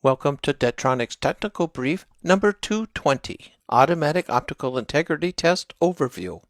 Welcome to Detectronics Technical Brief number 220, Automatic Optical Integrity Test Overview.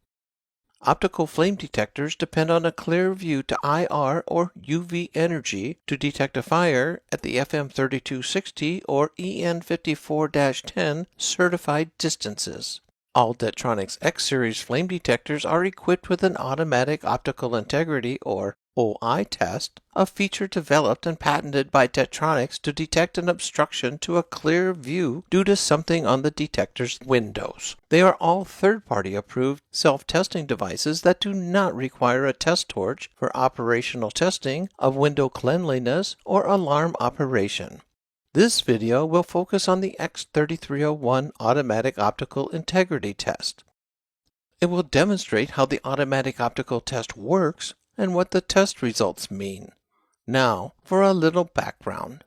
Optical flame detectors depend on a clear view to IR or UV energy to detect a fire at the FM3260 or EN54-10 certified distances. All Detectronics X-Series flame detectors are equipped with an automatic optical integrity or OI test, a feature developed and patented by Detectronics to detect an obstruction to a clear view due to something on the detector's windows. They are all third-party approved self-testing devices that do not require a test torch for operational testing of window cleanliness or alarm operation. This video will focus on the X3301 Automatic Optical Integrity Test. It will demonstrate how the automatic optical test works and what the test results mean. Now, for a little background.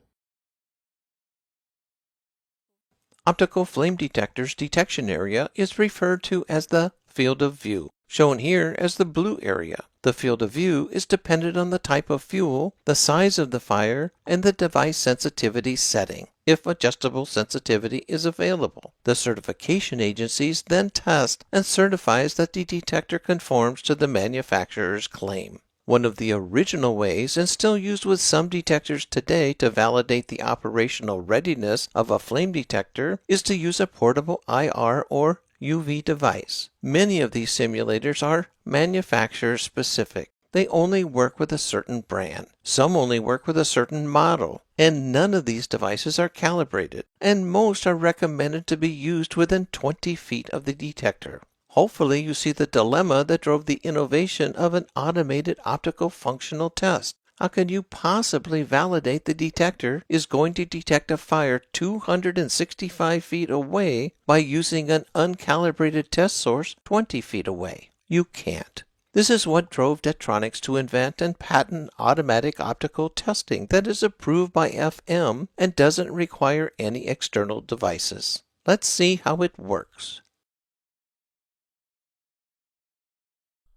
Optical flame detector's detection area is referred to as the field of view, shown here as the blue area. The field of view is dependent on the type of fuel, the size of the fire, and the device sensitivity setting, if adjustable sensitivity is available. The certification agencies then test and certifies that the detector conforms to the manufacturer's claim. One of the original ways, and still used with some detectors today to validate the operational readiness of a flame detector, is to use a portable IR or UV device. Many of these simulators are manufacturer specific. They only work with a certain brand. Some only work with a certain model. And none of these devices are calibrated. And most are recommended to be used within 20 feet of the detector. Hopefully you see the dilemma that drove the innovation of an automated optical functional test. How can you possibly validate the detector is going to detect a fire 265 feet away by using an uncalibrated test source 20 feet away? You can't. This is what drove Detectronics to invent and patent automatic optical testing that is approved by FM and doesn't require any external devices. Let's see how it works.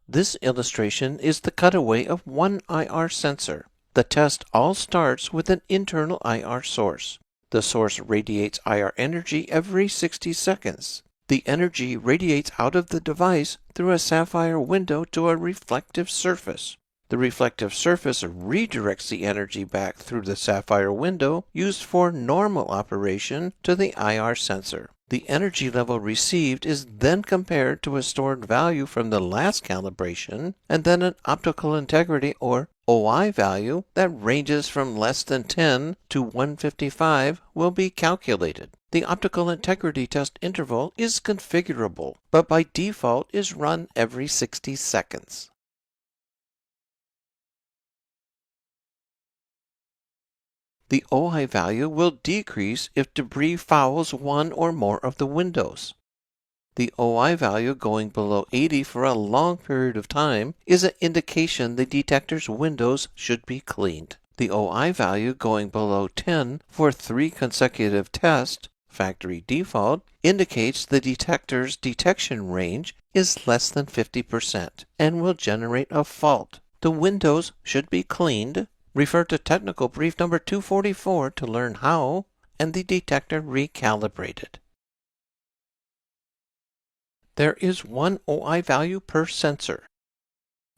This illustration is the cutaway of one IR sensor. The test all starts with an internal IR source. The source radiates IR energy every 60 seconds. The energy radiates out of the device through a sapphire window to a reflective surface. The reflective surface redirects the energy back through the sapphire window used for normal operation to the IR sensor. The energy level received is then compared to a stored value from the last calibration, and then an optical integrity or OI value that ranges from less than 10 to 155 will be calculated. The optical integrity test interval is configurable, but by default is run every 60 seconds. The OI value will decrease if debris fouls one or more of the windows. The OI value going below 80 for a long period of time is an indication the detector's windows should be cleaned. The OI value going below 10 for 3 consecutive tests, factory default, indicates the detector's detection range is less than 50% and will generate a fault. The windows should be cleaned. Refer to Technical Brief number 244 to learn how, and the detector recalibrated. There is one OI value per sensor.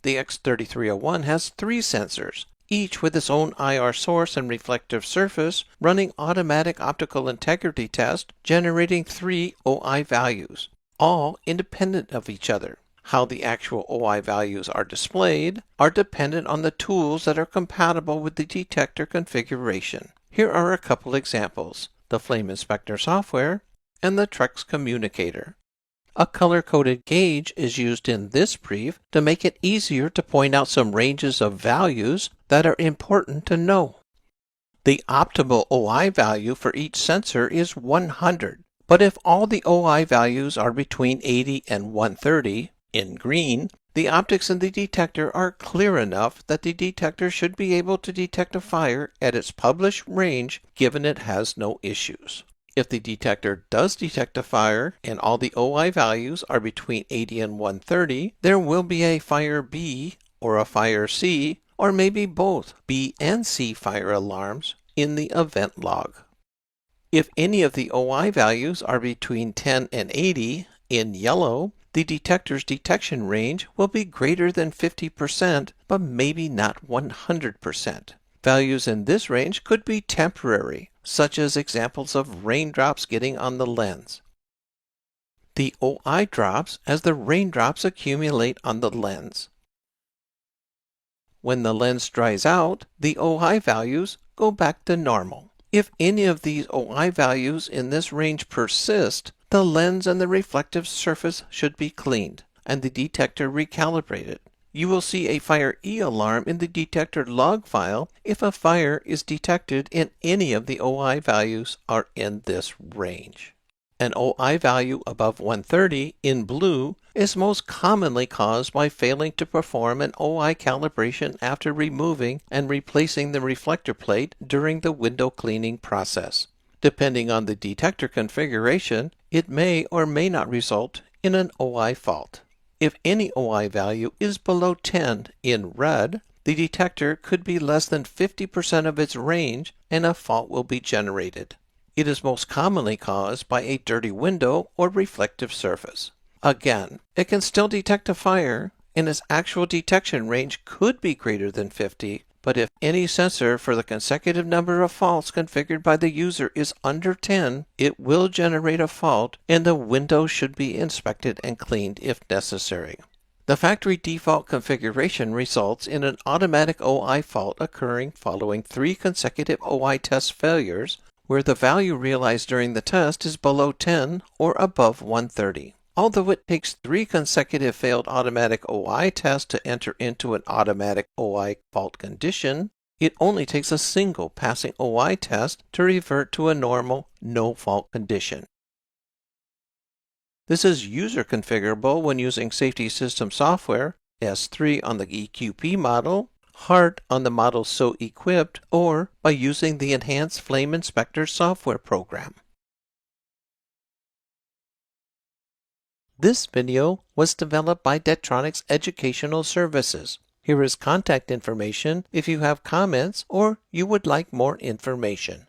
The X3301 has 3 sensors, each with its own IR source and reflective surface, running automatic optical integrity test, generating 3 OI values, all independent of each other. How the actual OI values are displayed are dependent on the tools that are compatible with the detector configuration. Here are a couple examples: the Flame Inspector software and the Trex communicator. A color-coded gauge is used in this brief to make it easier to point out some ranges of values that are important to know. The optimal OI value for each sensor is 100, but if all the OI values are between 80 and 130, in green, the optics in the detector are clear enough that the detector should be able to detect a fire at its published range given it has no issues. If the detector does detect a fire and all the OI values are between 80 and 130, there will be a fire B or a fire C, or maybe both B and C fire alarms in the event log. If any of the OI values are between 10 and 80 in yellow, the detector's detection range will be greater than 50%, but maybe not 100%. Values in this range could be temporary, such as examples of raindrops getting on the lens. The OI drops as the raindrops accumulate on the lens. When the lens dries out, the OI values go back to normal. If any of these OI values in this range persist, the lens and the reflective surface should be cleaned and the detector recalibrated. You will see a fire E alarm in the detector log file if a fire is detected and any of the OI values are in this range. An OI value above 130 in blue is most commonly caused by failing to perform an OI calibration after removing and replacing the reflector plate during the window cleaning process. Depending on the detector configuration, it may or may not result in an OI fault. If any OI value is below 10 in red, the detector could be less than 50% of its range and a fault will be generated. It is most commonly caused by a dirty window or reflective surface. Again, it can still detect a fire, and its actual detection range could be greater than 50, but if any sensor for the consecutive number of faults configured by the user is under 10, it will generate a fault, and the window should be inspected and cleaned if necessary. The factory default configuration results in an automatic OI fault occurring following 3 consecutive OI test failures, where the value realized during the test is below 10 or above 130. Although it takes 3 consecutive failed automatic OI tests to enter into an automatic OI fault condition, it only takes a single passing OI test to revert to a normal no fault condition. This is user configurable when using safety system software, S3 on the EQP model, HART on the model so equipped, or by using the Enhanced Flame Inspector software program. This video was developed by Detronix Educational Services. Here is contact information if you have comments or you would like more information.